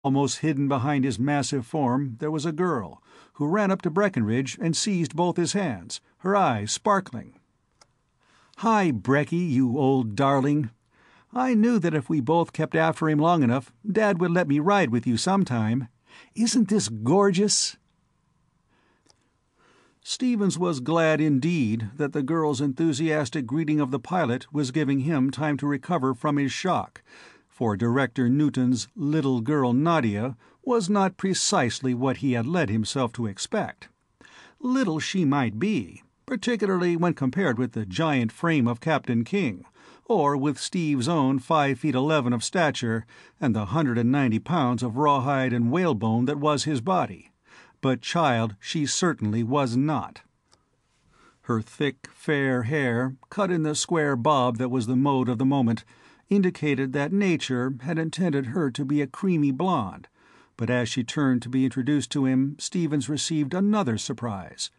Almost hidden behind his massive form there was a girl, who ran up to Breckenridge and seized both his hands, her eyes sparkling. "Hi, Brecky, you old darling. I knew that if we both kept after him long enough, Dad would let me ride with you sometime. Isn't this gorgeous?" Stevens was glad indeed that the girl's enthusiastic greeting of the pilot was giving him time to recover from his shock, for Director Newton's little girl Nadia was not precisely what he had led himself to expect. Little she might be, particularly when compared with the giant frame of Captain King, or with Steve's own 5 feet 11 of stature and the 190 pounds of rawhide and whalebone that was his body. But child she certainly was not. Her thick, fair hair, cut in the square bob that was the mode of the moment, indicated that nature had intended her to be a creamy blonde, but as she turned to be introduced to him, Stevens received another surprise,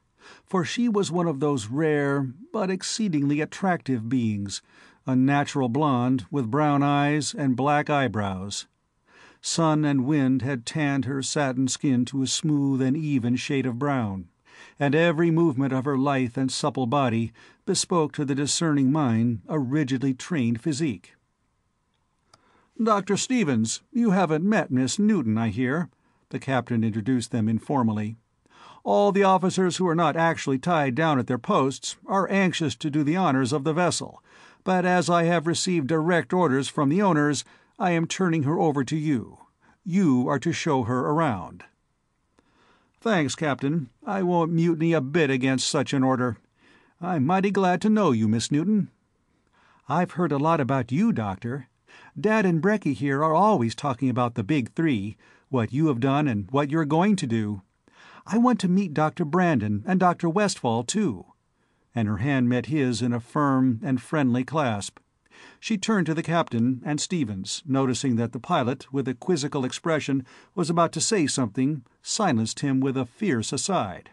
for she was one of those rare but exceedingly attractive beings, a natural blonde with brown eyes and black eyebrows. Sun and wind had tanned her satin skin to a smooth and even shade of brown, and every movement of her lithe and supple body bespoke to the discerning mind a rigidly trained physique. "Dr. Stevens, you haven't met Miss Newton, I hear," the captain introduced them informally. "All the officers who are not actually tied down at their posts are anxious to do the honors of the vessel, but as I have received direct orders from the owners, I am turning her over to you. You are to show her around." "Thanks, Captain. I won't mutiny a bit against such an order. I'm mighty glad to know you, Miss Newton." "I've heard a lot about you, Doctor. Dad and Brecky here are always talking about the Big Three, what you have done and what you're going to do. I want to meet Dr. Brandon and Dr. Westfall, too." And her hand met his in a firm and friendly clasp. She turned to the captain and Stevens, noticing that the pilot, with a quizzical expression, was about to say something, silenced him with a fierce aside.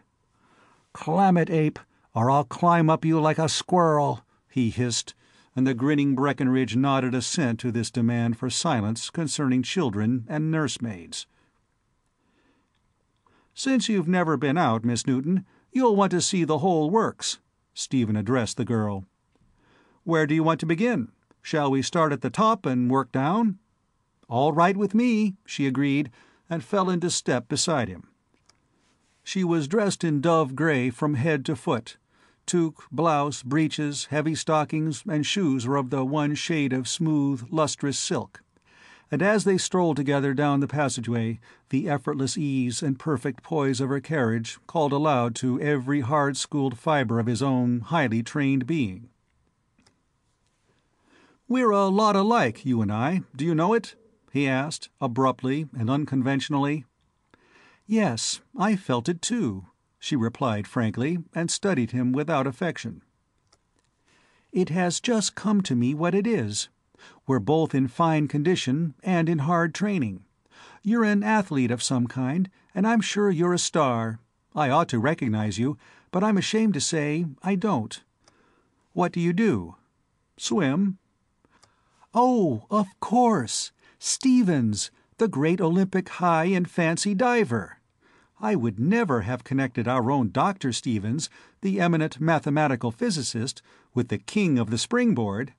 "Climb it, ape, or I'll climb up you like a squirrel," he hissed, and the grinning Breckenridge nodded assent to this demand for silence concerning children and nursemaids. "Since you've never been out, Miss Newton, you'll want to see the whole works," Stephen addressed the girl. "Where do you want to begin? Shall we start at the top and work down?" "All right with me," she agreed, and fell into step beside him. She was dressed in dove gray from head to foot. Toque, blouse, breeches, heavy stockings, and shoes were of the one shade of smooth, lustrous silk. And as they strolled together down the passageway, the effortless ease and perfect poise of her carriage called aloud to every hard-schooled fibre of his own highly trained being. "We're a lot alike, you and I, do you know it?" he asked, abruptly and unconventionally. "Yes, I felt it too," she replied frankly, and studied him without affection. "It has just come to me what it is. We're both in fine condition and in hard training. You're an athlete of some kind, and I'm sure you're a star. I ought to recognize you, but I'm ashamed to say I don't. What do you do? Swim?" "Oh, of course! Stevens, the great Olympic high and fancy diver. I would never have connected our own Dr. Stevens, the eminent mathematical physicist, with the king of the springboard.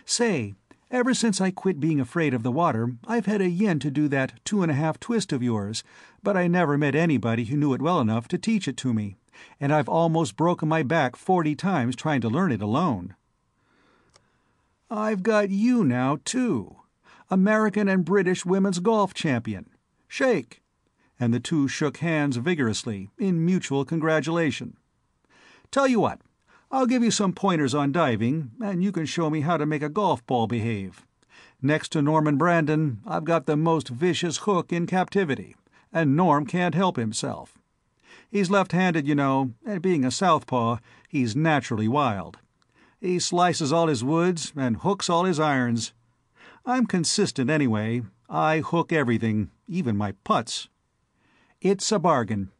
Say, ever since I quit being afraid of the water, I've had a yen to do that 2.5 twist of yours, but I never met anybody who knew it well enough to teach it to me, and I've almost broken my back 40 times trying to learn it alone." "I've got you now, too. American and British women's golf champion. Shake." And the two shook hands vigorously, in mutual congratulation. "Tell you what, I'll give you some pointers on diving, and you can show me how to make a golf ball behave. Next to Norman Brandon, I've got the most vicious hook in captivity, and Norm can't help himself. He's left-handed, you know, and being a southpaw, he's naturally wild. He slices all his woods and hooks all his irons. I'm consistent anyway. I hook everything, even my putts." "It's a bargain.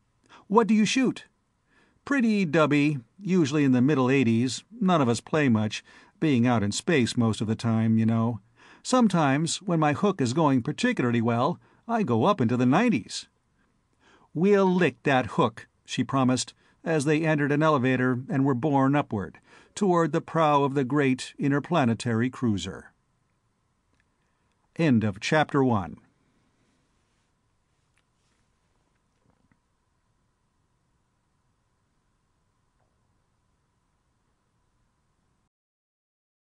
What do you shoot?" "Pretty dubby, usually in the middle 80s. None of us play much, being out in space most of the time, you know. Sometimes, when my hook is going particularly well, I go up into the 90s. "We'll lick that hook," she promised, as they entered an elevator and were borne upward, toward the prow of the great interplanetary cruiser. End of Chapter 1.